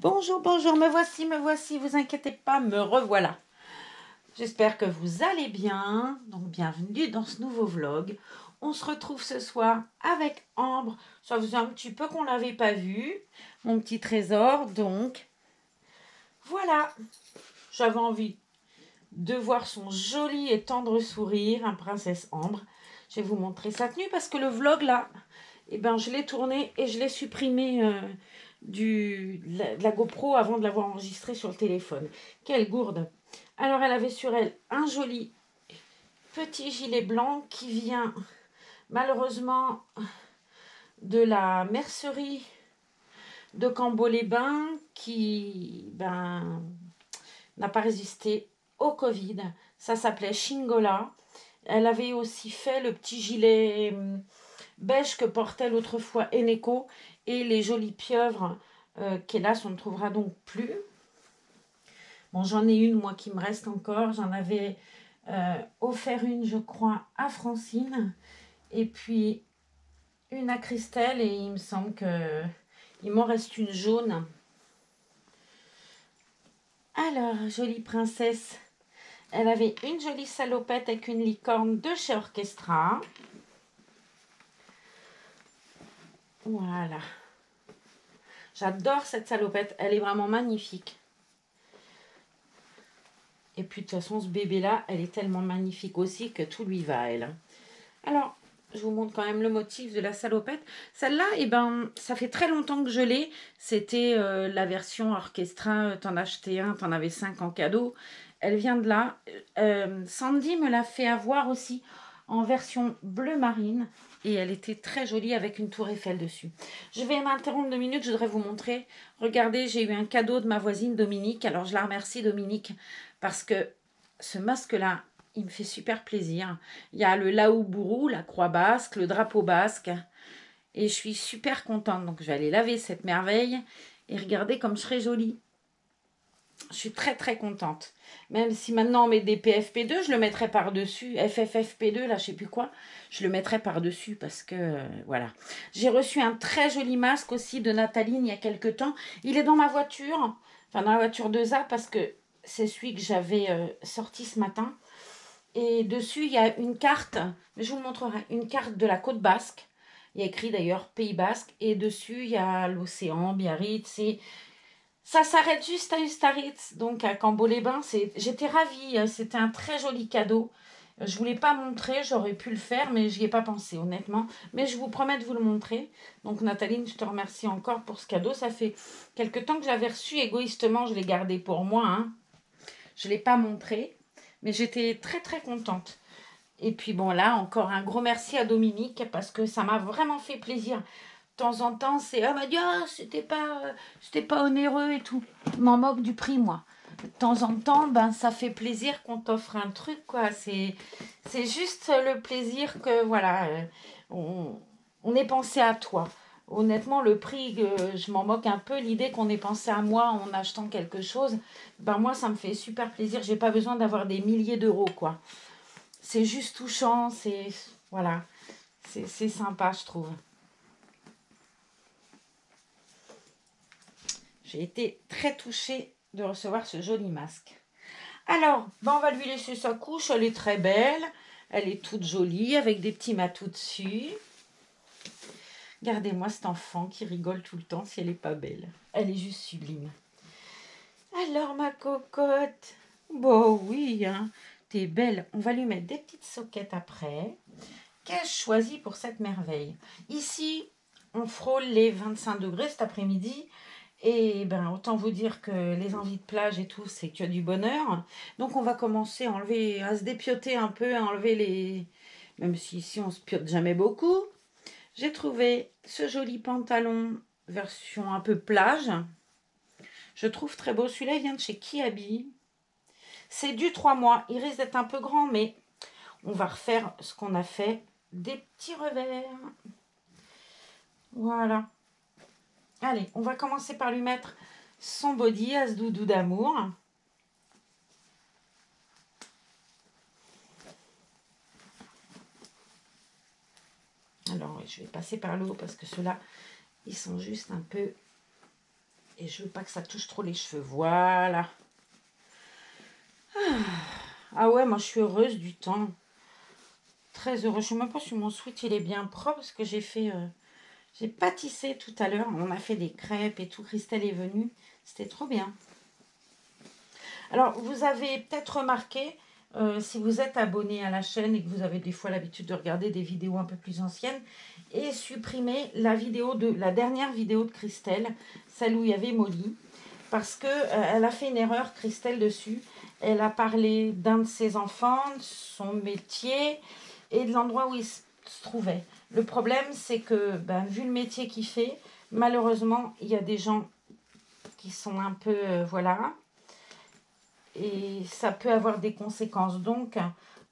Bonjour, bonjour, me voici, vous inquiétez pas, me revoilà. J'espère que vous allez bien, donc bienvenue dans ce nouveau vlog. On se retrouve ce soir avec Ambre, ça faisait un petit peu qu'on l'avait pas vu, mon petit trésor, donc voilà. J'avais envie de voir son joli et tendre sourire, un princesse Ambre. Je vais vous montrer sa tenue parce que le vlog là, eh ben, je l'ai tourné et je l'ai supprimé de la GoPro avant de l'avoir enregistré sur le téléphone. Quelle gourde! Alors elle avait sur elle un joli petit gilet blanc qui vient malheureusement de la mercerie de Cambo-les-Bains qui n'a pas résisté au Covid. Ça s'appelait Shingola. Elle avait aussi fait le petit gilet beige que portait l'autre fois Eneko et les jolies pieuvres qu'hélas on ne trouvera donc plus. Bon, j'en ai une moi qui me reste encore. J'en avais offert une, je crois, à Francine et puis une à Christelle et il me semble que il m'en reste une jaune. Alors, jolie princesse, elle avait une jolie salopette avec une licorne de chez Orchestra. Voilà. J'adore cette salopette, elle est vraiment magnifique. Et puis de toute façon, ce bébé-là, elle est tellement magnifique aussi que tout lui va, elle. Alors, je vous montre quand même le motif de la salopette. Celle-là, eh ben, ça fait très longtemps que je l'ai. C'était la version Orchestra, t'en achetais un, t'en avais 5 en cadeau. Elle vient de là. Sandy me l'a fait avoir aussi en version bleu marine. Et elle était très jolie avec une tour Eiffel dessus. Je vais m'interrompre 2 minutes, je voudrais vous montrer. Regardez, j'ai eu un cadeau de ma voisine Dominique. Alors, je la remercie, Dominique, parce que ce masque-là, il me fait super plaisir. Il y a le Laoubourou, la croix basque, le drapeau basque. Et je suis super contente. Donc, je vais aller laver cette merveille. Et regardez comme je serai jolie. Je suis très, très contente. Même si maintenant on met des PFP2, je le mettrai par-dessus. FFFP2, là, je sais plus quoi. Je le mettrai par-dessus parce que, voilà. J'ai reçu un très joli masque aussi de Nathalie il y a quelques temps. Il est dans ma voiture. Enfin, dans la voiture de Za parce que c'est celui que j'avais sorti ce matin. Et dessus, il y a une carte, je vous le montrerai, une carte de la côte basque. Il y a écrit d'ailleurs Pays Basque. Et dessus, il y a l'océan, Biarritz. Et ça s'arrête juste à Ustaritz, donc à Cambo-les-Bains. J'étais ravie, c'était un très joli cadeau. Je ne vous l'ai pas montré, j'aurais pu le faire, mais je n'y ai pas pensé, honnêtement. Mais je vous promets de vous le montrer. Donc Nathalie, je te remercie encore pour ce cadeau. Ça fait quelque temps que je l'avais reçu égoïstement, je l'ai gardé pour moi. Hein. Je ne l'ai pas montré. Mais j'étais très très contente. Et puis bon là, encore un gros merci à Dominique parce que ça m'a vraiment fait plaisir. De temps en temps, c'est « Ah, m'a dit, oh, c'était pas onéreux et tout. » Je m'en moque du prix, moi. De temps en temps, ben, ça fait plaisir qu'on t'offre un truc, quoi. C'est juste le plaisir que, voilà, on ait pensé à toi. Honnêtement, le prix, je m'en moque un peu. L'idée qu'on ait pensé à moi en achetant quelque chose, ben moi, ça me fait super plaisir. J'ai pas besoin d'avoir des milliers d'euros, quoi. C'est juste touchant, voilà, c'est sympa, je trouve. J'ai été très touchée de recevoir ce joli masque. Alors, ben on va lui laisser sa couche. Elle est très belle. Elle est toute jolie avec des petits matous dessus. Regardez-moi cet enfant qui rigole tout le temps si elle n'est pas belle. Elle est juste sublime. Alors, ma cocotte. Bon, oui, hein. T'es belle. On va lui mettre des petites soquettes après. Qu'ai-je choisi pour cette merveille? Ici, on frôle les 25 degrés cet après-midi. Et ben, autant vous dire que les envies de plage et tout, c'est que du bonheur. Donc, on va commencer à se dépioter un peu, à enlever les... Même si ici, on se piote jamais beaucoup. J'ai trouvé ce joli pantalon version un peu plage. Je trouve très beau. Celui-là, il vient de chez Kiabi. C'est du 3 mois. Il risque d'être un peu grand, mais on va refaire ce qu'on a fait. Des petits revers. Voilà. Allez, on va commencer par lui mettre son body à ce doudou d'amour. Alors, je vais passer par le haut parce que ceux-là, ils sont juste un peu Et je veux pas que ça touche trop les cheveux. Voilà. Ah ouais, moi je suis heureuse du temps. Très heureuse. Je sais même pas si mon sweat il est bien propre parce que j'ai fait... j'ai pâtissé tout à l'heure. On a fait des crêpes et tout. Christelle est venue. C'était trop bien. Alors, vous avez peut-être remarqué, si vous êtes abonné à la chaîne et que vous avez des fois l'habitude de regarder des vidéos un peu plus anciennes, et supprimer la dernière vidéo de Christelle, celle où il y avait Molly, parce que elle a fait une erreur, Christelle, dessus. Elle a parlé d'un de ses enfants, de son métier et de l'endroit où il se trouvait. Le problème, c'est que, ben, vu le métier qu'il fait, malheureusement, il y a des gens qui sont un peu, voilà, et ça peut avoir des conséquences. Donc,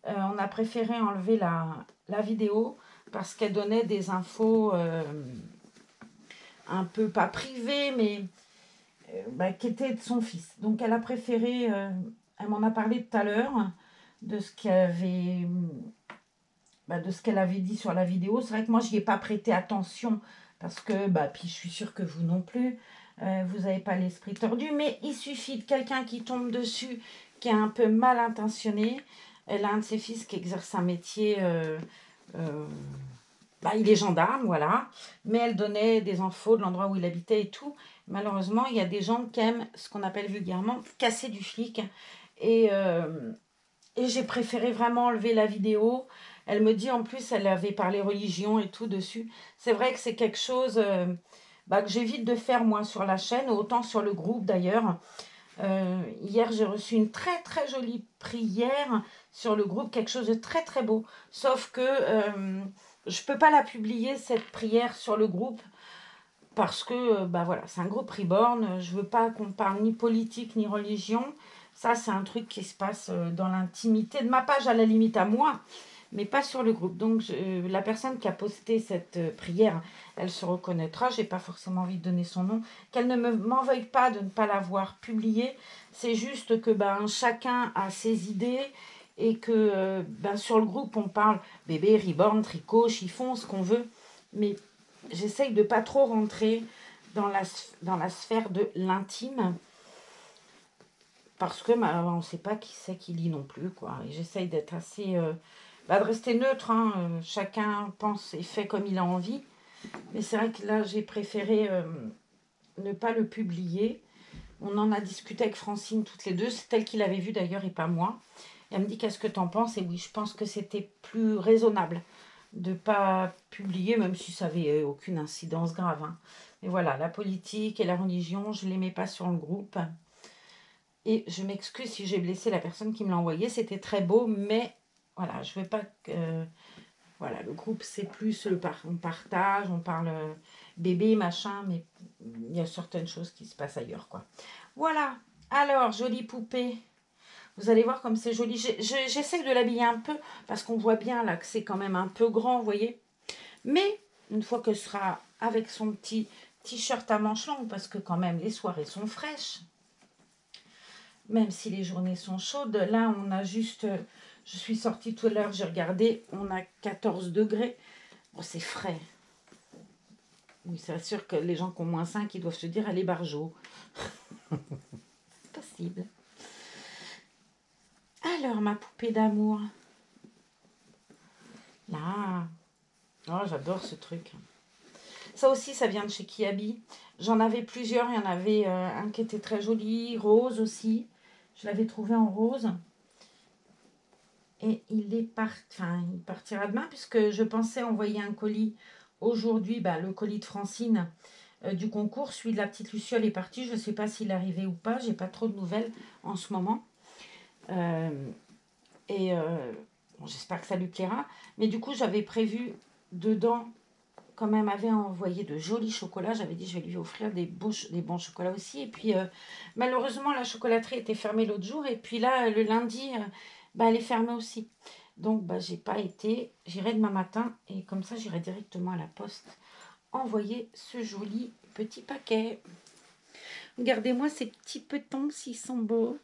on a préféré enlever la vidéo parce qu'elle donnait des infos un peu, pas privées, mais bah, qui étaient de son fils. Donc, elle a préféré, elle m'en a parlé tout à l'heure, de ce de ce qu'elle avait dit sur la vidéo. C'est vrai que moi, je n'y ai pas prêté attention parce que, bah, puis je suis sûre que vous non plus, vous n'avez pas l'esprit tordu. Mais il suffit de quelqu'un qui tombe dessus, qui est un peu mal intentionné. Elle a un de ses fils qui exerce un métier, bah, il est gendarme, voilà. Mais elle donnait des infos de l'endroit où il habitait et tout. Malheureusement, il y a des gens qui aiment ce qu'on appelle vulgairement casser du flic. Et, euh, et j'ai préféré vraiment enlever la vidéo. Elle me dit en plus, elle avait parlé religion et tout dessus. C'est vrai que c'est quelque chose bah, que j'évite de faire moi sur la chaîne, autant sur le groupe d'ailleurs. Hier, j'ai reçu une très très jolie prière sur le groupe, quelque chose de très très beau. Sauf que je ne peux pas la publier, cette prière, sur le groupe. Parce que, bah voilà, c'est un groupe reborn. Je veux pas qu'on parle ni politique ni religion. Ça, c'est un truc qui se passe dans l'intimité de ma page, à la limite à moi, mais pas sur le groupe. Donc, la personne qui a posté cette prière, elle se reconnaîtra. J'ai pas forcément envie de donner son nom. Qu'elle ne m'en veuille pas de ne pas l'avoir publiée. C'est juste que ben, chacun a ses idées et que ben, sur le groupe, on parle bébé, reborn, tricot, chiffon, ce qu'on veut. Mais j'essaye de pas trop rentrer dans la sphère de l'intime parce que bah, on ne sait pas qui c'est qui lit non plus, quoi. Et j'essaye d'être assez bah, de rester neutre, hein. Chacun pense et fait comme il a envie, mais c'est vrai que là j'ai préféré ne pas le publier. On en a discuté avec Francine toutes les deux, c'est elle qui l'avait vu d'ailleurs et pas moi. Et elle me dit qu'est-ce que t'en penses, et oui, je pense que c'était plus raisonnable de ne pas publier, même si ça n'avait aucune incidence grave, hein. Mais voilà, la politique et la religion, je ne les mets pas sur le groupe. Et je m'excuse si j'ai blessé la personne qui me l'a envoyé. C'était très beau, mais voilà, je ne veux pas que... Voilà, le groupe, c'est plus on partage, on parle bébé, machin, mais il y a certaines choses qui se passent ailleurs, quoi. Voilà. Alors, jolie poupée. Vous allez voir comme c'est joli. J'essaie de l'habiller un peu parce qu'on voit bien là que c'est quand même un peu grand, vous voyez. Mais une fois que ce sera avec son petit t-shirt à manches longues, parce que quand même les soirées sont fraîches, même si les journées sont chaudes, là on a juste... je suis sortie tout à l'heure, j'ai regardé, on a 14 degrés. Bon, c'est frais. Oui, c'est sûr que les gens qui ont moins 5, ils doivent se dire, allez, barjo. Possible. Alors, ma poupée d'amour. Là. Oh, j'adore ce truc. Ça aussi, ça vient de chez Kiabi. J'en avais plusieurs. Il y en avait un qui était très joli, rose aussi. Je l'avais trouvé en rose. Et il partira demain puisque je pensais envoyer un colis aujourd'hui. Bah, le colis de Francine du concours. Celui de la petite Luciole est parti. Je ne sais pas s'il est arrivé ou pas. J'ai pas trop de nouvelles en ce moment. Bon, j'espère que ça lui plaira. Mais du coup, j'avais prévu dedans... Comme elle m'avait envoyé de jolis chocolats, j'avais dit je vais lui offrir des bons chocolats aussi. Et puis malheureusement la chocolaterie était fermée l'autre jour. Et puis là le lundi, bah, elle est fermée aussi. Donc bah, j'ai pas été. J'irai demain matin et comme ça j'irai directement à la poste envoyer ce joli petit paquet. Regardez-moi ces petits petons s'ils sont beaux.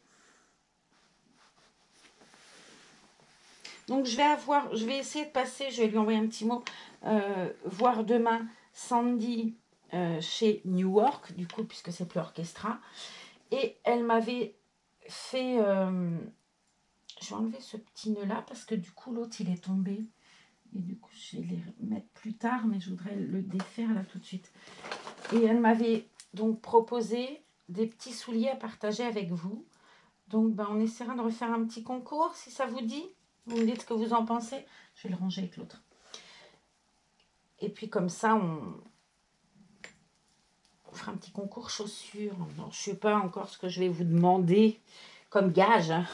Donc je vais essayer de passer, je vais lui envoyer un petit mot, voir demain Sandy chez Newark, du coup, puisque c'est plus Orchestra. Et elle m'avait fait... je vais enlever ce petit nœud-là, parce que du coup, l'autre, il est tombé. Et du coup, je vais les mettre plus tard, mais je voudrais le défaire là tout de suite. Et elle m'avait donc proposé des petits souliers à partager avec vous. Donc, ben, on essaiera de refaire un petit concours, si ça vous dit. Vous me dites ce que vous en pensez. Je vais le ranger avec l'autre. Et puis, comme ça, on fera un petit concours chaussures. Non, je ne sais pas encore ce que je vais vous demander comme gage. Hein.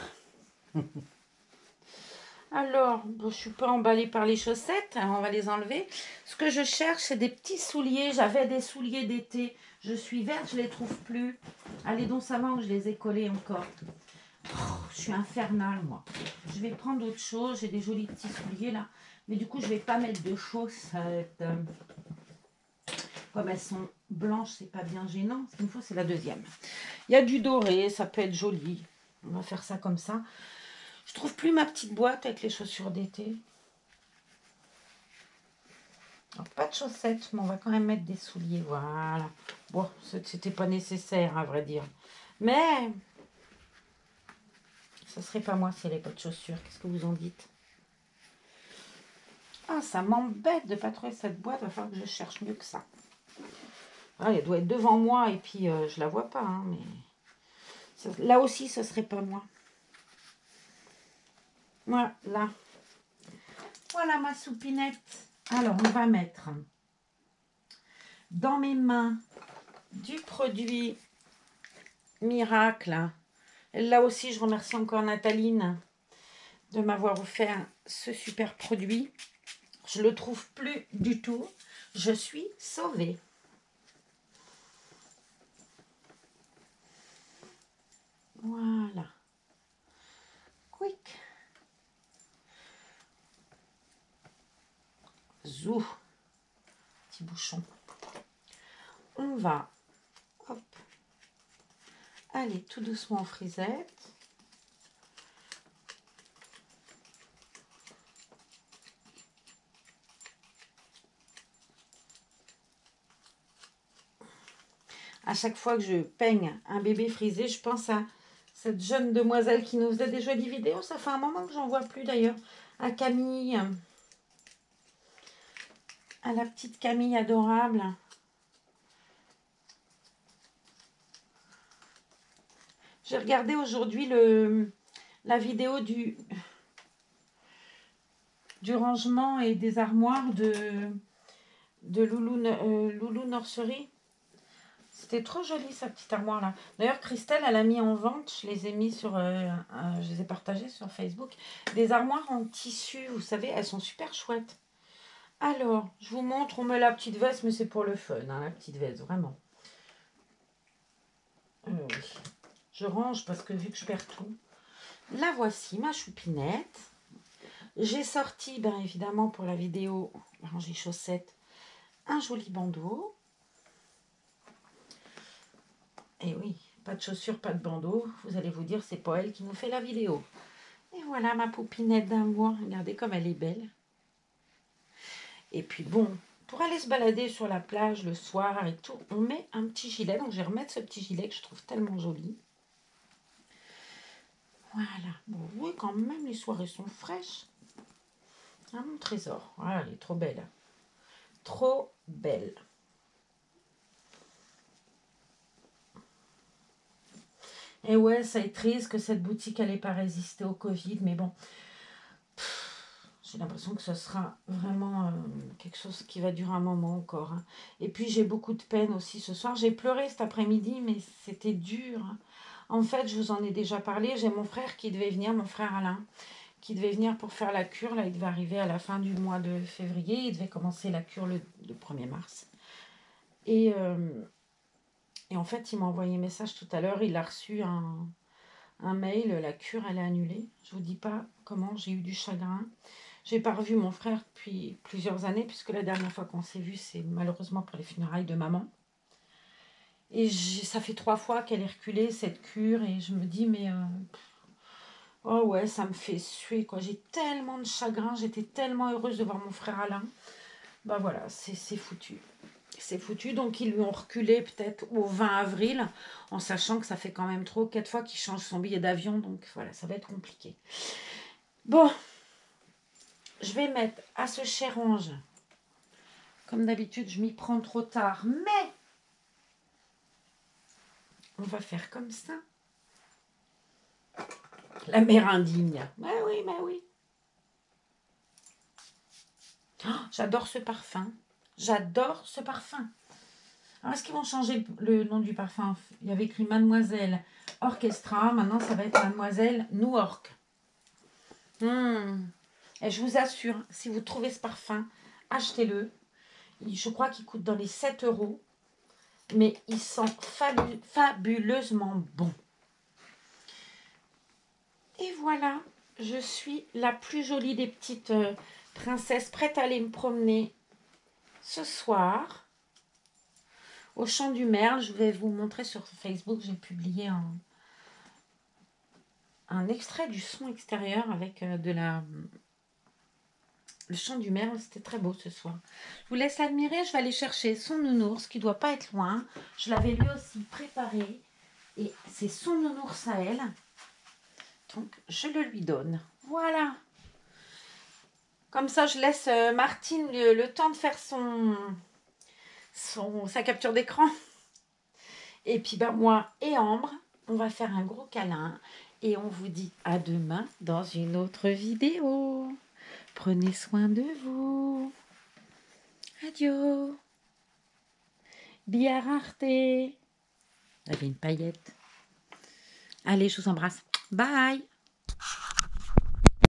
Alors, bon, je ne suis pas emballée par les chaussettes. Alors on va les enlever. Ce que je cherche, c'est des petits souliers. J'avais des souliers d'été. Je suis verte, je ne les trouve plus. Allez donc savoir où je les ai collés encore. Oh, je suis infernale, moi. Je vais prendre autre chose. J'ai des jolis petits souliers, là. Mais du coup, je ne vais pas mettre de chaussettes. Comme elles sont blanches, c'est pas bien gênant. Ce qu'il me faut, c'est la deuxième. Il y a du doré, ça peut être joli. On va faire ça comme ça. Je trouve plus ma petite boîte avec les chaussures d'été. Pas de chaussettes, mais on va quand même mettre des souliers. Voilà. Bon, c'était pas nécessaire, à vrai dire. Mais, ça serait pas moi si elle n'avait pas de chaussures. Qu'est-ce que vous en dites? Ah, ça m'embête de ne pas trouver cette boîte. Il va falloir que je cherche mieux que ça. Ah, elle doit être devant moi et puis je la vois pas. Hein, mais là aussi, ce serait pas moi. Voilà. Voilà ma soupinette. Alors, on va mettre dans mes mains du produit Miracle. Là aussi, je remercie encore Nathaline de m'avoir offert ce super produit. Je ne le trouve plus du tout. Je suis sauvée. Voilà. Quick. Zou. Petit bouchon. On va, hop, aller tout doucement en frisette. À chaque fois que je peigne un bébé frisé, je pense à cette jeune demoiselle qui nous faisait des jolies vidéos. Ça fait un moment que j'en vois plus d'ailleurs. À Camille. À la petite Camille adorable. J'ai regardé aujourd'hui la vidéo du rangement et des armoires de Loulou Nursery. C'était trop joli sa petite armoire là. D'ailleurs Christelle elle a mis en vente, je les ai mis sur, je les ai partagées sur Facebook, des armoires en tissu, vous savez, elles sont super chouettes. Alors, je vous montre, on met la petite veste, mais c'est pour le fun, hein, la petite veste, vraiment. Oui. Je range parce que vu que je perds tout. La voici, ma choupinette. J'ai sorti, bien évidemment, pour la vidéo ranger chaussettes, un joli bandeau. Et oui, pas de chaussures, pas de bandeau. Vous allez vous dire, c'est pas elle qui nous fait la vidéo. Et voilà ma poupinette d'amour. Regardez comme elle est belle. Et puis bon, pour aller se balader sur la plage le soir et tout, on met un petit gilet. Donc je vais remettre ce petit gilet que je trouve tellement joli. Voilà. Bon, oui, quand même, les soirées sont fraîches. Ah, mon trésor. Voilà, elle est trop belle. Trop belle. Et ouais, ça est triste que cette boutique n'allait pas résister au Covid, mais bon, j'ai l'impression que ce sera vraiment quelque chose qui va durer un moment encore. Hein. Et puis j'ai beaucoup de peine aussi ce soir. J'ai pleuré cet après-midi, mais c'était dur. Hein. En fait, je vous en ai déjà parlé, j'ai mon frère qui devait venir, mon frère Alain, qui devait venir pour faire la cure. Là, il devait arriver à la fin du mois de février. Il devait commencer la cure le 1er mars. Et en fait, il m'a envoyé un message tout à l'heure. Il a reçu un mail. La cure, elle est annulée. Je vous dis pas comment j'ai eu du chagrin. J'ai pas revu mon frère depuis plusieurs années, puisque la dernière fois qu'on s'est vu, c'est malheureusement pour les funérailles de maman. Et ça fait 3 fois qu'elle est reculée, cette cure. Et je me dis, mais... oh ouais, ça me fait suer, quoi. J'ai tellement de chagrin. J'étais tellement heureuse de voir mon frère Alain. Bah voilà, c'est foutu. c'est foutu. Donc, ils lui ont reculé peut-être au 20 avril, en sachant que ça fait quand même trop 4 fois qu'il change son billet d'avion. Donc, voilà, ça va être compliqué. Bon, je vais mettre à ce cher ange. Comme d'habitude, je m'y prends trop tard, mais on va faire comme ça. La mère indigne. Bah oui, bah oui. Oh, j'adore ce parfum. J'adore ce parfum. Alors, est-ce qu'ils vont changer le nom du parfum? Il y avait écrit Mademoiselle Orchestra. Maintenant, ça va être Mademoiselle New York. Et je vous assure, si vous trouvez ce parfum, achetez-le. Je crois qu'il coûte dans les 7 €. Mais il sent fabuleusement bon. Et voilà, je suis la plus jolie des petites princesses prêtes à aller me promener ce soir au Champ du Merle. Je vais vous montrer sur Facebook, j'ai publié un extrait du son extérieur avec le Champ du Merle. C'était très beau ce soir. Je vous laisse l'admirer. Je vais aller chercher son nounours qui ne doit pas être loin. Je l'avais lui aussi préparé. Et c'est son nounours à elle. Donc, je le lui donne. Voilà. Comme ça, je laisse Martine le temps de faire sa capture d'écran. Et puis, bah, moi et Ambre, on va faire un gros câlin. Et on vous dit à demain dans une autre vidéo. Prenez soin de vous. Adieu. Biararte. Il y avait une paillette. Allez, je vous embrasse. Bye.